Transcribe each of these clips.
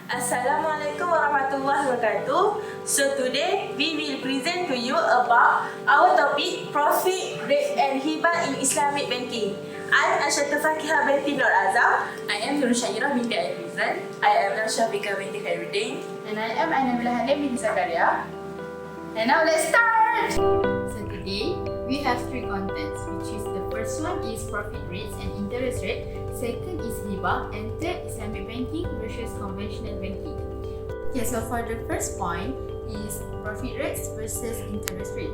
Assalamualaikum warahmatullahi wabarakatuh. So today we will present to you about our topic profit rate and hibah in Islamic banking. I am FAQIHAH binti AZAM. I am SYAHIRAH binti RIZAL. I am NORSHAFIQAH binti KHRUDIN. And I am NABILAH binti ZAKARIA. And now let's start! So today, we have three contents, which is the first one is profit rates and interest rate, second is Hibah, and third Islamic banking versus conventional banking. Okay, so for the first point is profit rates versus interest rate.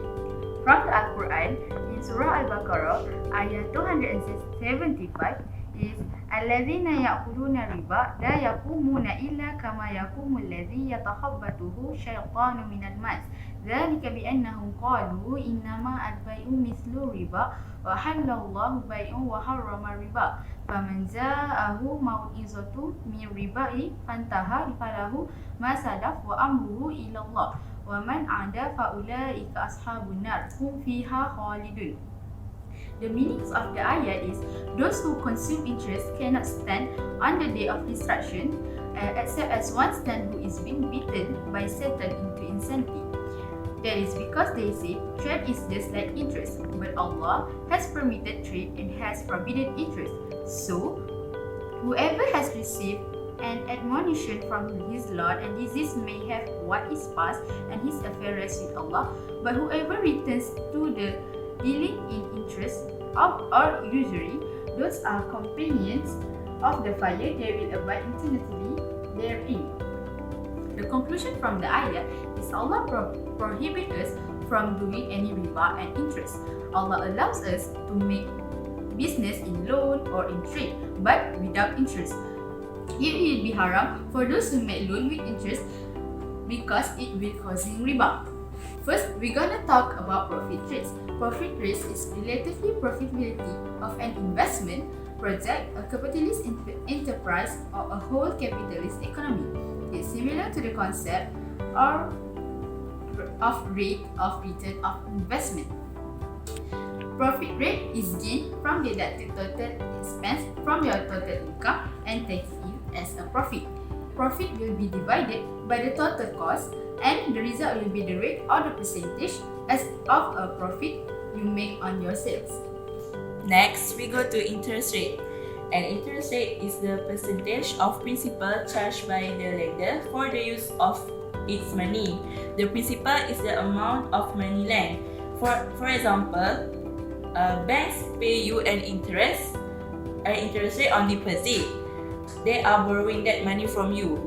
From the Al-Quran, in Surah Al-Baqarah, ayat 275 is Alladzina ya'kuluna riba la yaqumuna illa kama yaqumul ladzi yatakhabbathu syaitanu minal mas. Dzalika bi annahum qalu innama al-bai'u mithlu riba wa halallahu bai'u wa harrama riba. Faman za'ahu mau'izatu min riba'i fantaha falahu ma salaf wa amruhu ila Allah. Wa man 'ada fa ulaika ashabun nar hum fiha khalidun. The meanings of the ayat is those who consume interest cannot stand on the day of destruction except as one stand who is being beaten by Satan into insanity. That is because they say trade is just like interest, but Allah has permitted trade and has forbidden interest. So, whoever has received an admonition from his Lord and disease may have what is past and his affair rests with Allah, but whoever returns to the dealing in interest or usury, those are companions of the fire, they will abide eternally therein. The conclusion from the ayat is Allah prohibits us from doing any riba and interest. Allah allows us to make business in loan or in trade, but without interest. It will be haram for those who make loan with interest because it will causing riba. First, we're gonna talk about profit rates. Profit rates is relatively profitability of an investment project, a capitalist enterprise, or a whole capitalist economy. It's similar to the concept of rate of return of investment. Profit rate is gain from deducted total expense from your total income and takes it as a profit. Profit will be divided by the total cost, and the result will be the rate or the percentage as of a profit you make on your sales. Next, we go to interest rate. An interest rate is the percentage of principal charged by the lender for the use of its money. The principal is the amount of money lent. For example, banks pay you an interest rate on deposit. They are borrowing that money from you.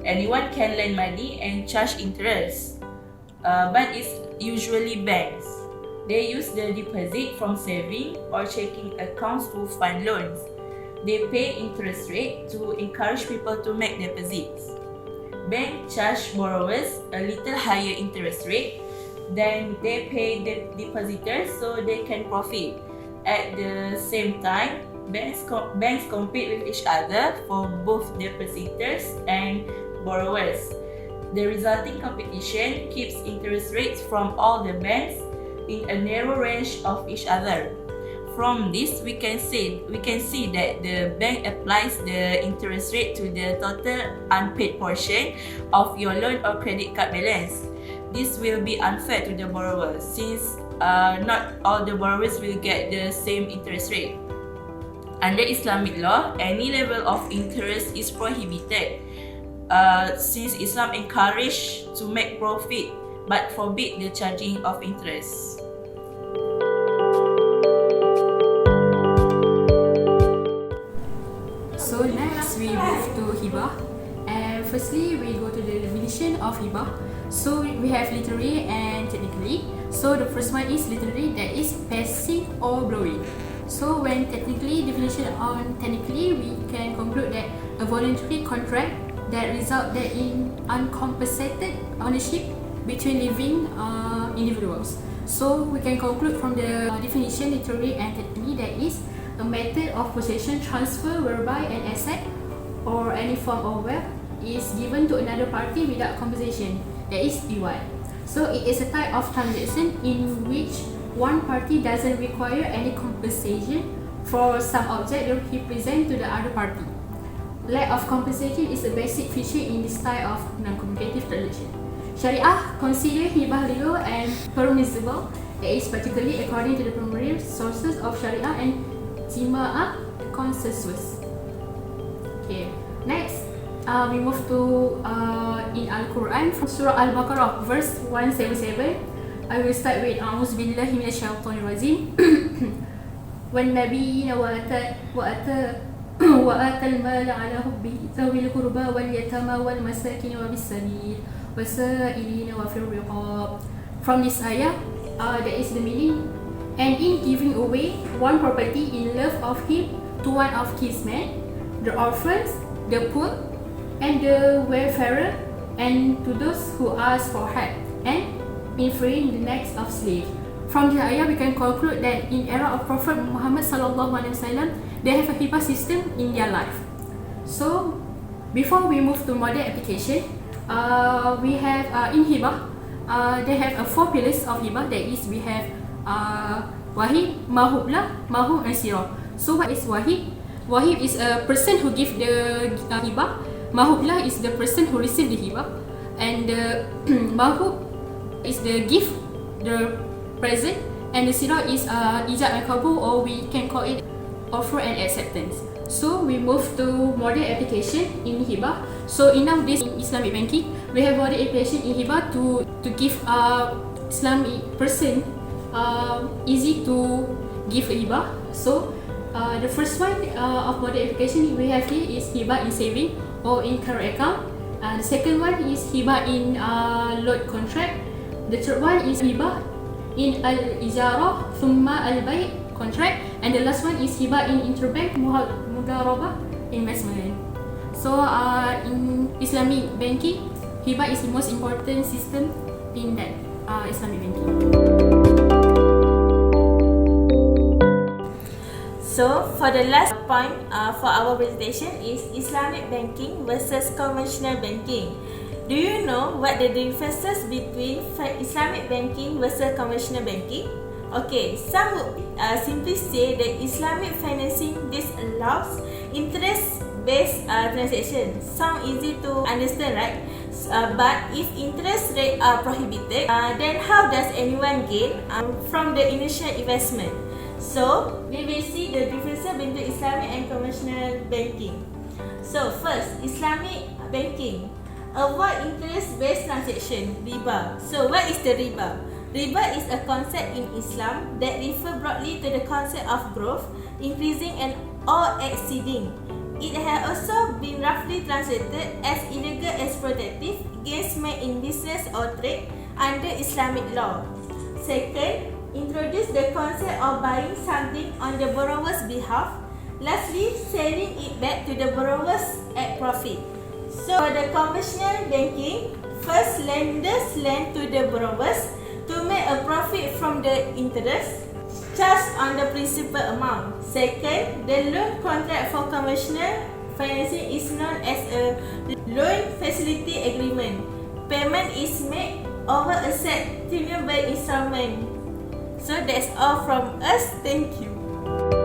Anyone can lend money and charge interest, but it's usually banks. They use the deposit from saving or checking accounts to fund loans. They pay interest rate to encourage people to make deposits. Banks charge borrowers a little higher interest rate than they pay the depositors so they can profit. At the same time, banks compete with each other for both depositors and borrowers. The resulting competition keeps interest rates from all the banks in a narrow range of each other. From this, we can see that the bank applies the interest rate to the total unpaid portion of your loan or credit card balance. This will be unfair to the borrower since not all the borrowers will get the same interest rate. Under Islamic law, any level of interest is prohibited. Since Islam encourage to make profit but forbid the charging of interest. So next we move to Hibah, and firstly we go to the definition of Hibah. So we have literary and technically. So the first one is literary, that is passing or borrowing. So when technically definition on technically, we can conclude that a voluntary contract that result in uncompensated ownership between living individuals. So we can conclude from the definition literary and technically, that is a method of possession transfer whereby an asset or any form of wealth is given to another party without compensation, that is reward. So it is a type of transaction in which one party doesn't require any compensation for some object that he present to the other party. Lack of compensation is a basic feature in this style of non-communicative relation. Sharia consider hibah legal and permissible, that is particularly according to the primary sources of Sharia and Jima'ah consensus. Okay, next we move to in Al-Quran from Surah Al-Baqarah verse 177. I will start with A'udzu billahi minasyaitonir rajim. وَالنَّبِيِّينَ وَآتَى المال على حبه ذوي القربى واليتامى والمساكين وابن السبيل والسائلين وفي الرقاب. From this ayah, that is the meaning. And in giving away one property in love of him to one of his men, the orphans, the poor, and the wayfarer, and to those who ask for help, and in freeing the necks of slaves. From the ayah, we can conclude that in era of Prophet Muhammad sallallahu alaihi wasallam, they have a hibah system in their life. So, before we move to modern application, we have in hibah, they have 4 pillars of hibah. That is, we have wahib, mahublah, mahub, and sirah. So, what is wahib? Wahib is a person who give the hibah. Mahublah is the person who receive the hibah, and the mahub is the gift, the present, and the sirah is ijab and qabul, or we can call it offer and acceptance. So we move to modern application in hibah. So in nowadays in Islamic banking, we have modern application in hibah to give Islamic person easy to give a hibah. So the first one of modern application we have here is hibah in saving or in current account. The second one is hibah in loan contract. The third one is hibah in al-ijarah thumma al-bay' contract, and the last one is hibah in interbank mudarabah investment. So in Islamic banking, hibah is the most important system in that Islamic banking. So for the last point for our presentation is Islamic banking versus conventional banking. Do you know what the differences between Islamic banking versus conventional banking? Okay, some would simply say that Islamic financing this allows interest-based transaction. Sound easy to understand, right? But if interest rates are prohibited, then how does anyone gain from the initial investment? So we will see the differences between Islamic and conventional banking. So first, Islamic banking. Avoid interest-based transaction, riba. So what is the riba? Riba is a concept in Islam that refers broadly to the concept of growth, increasing and or exceeding. It has also been roughly translated as illegal exploitative gains made in business or trade under Islamic law. Second, introduce the concept of buying something on the borrower's behalf. Lastly, selling it back to the borrowers at profit. So for the conventional banking, first lenders lend to the borrowers to make a profit from the interest charged on the principal amount. Second, the loan contract for conventional financing is known as a loan facility agreement. Payment is made over a set tenure by instrument. So that's all from us. Thank you.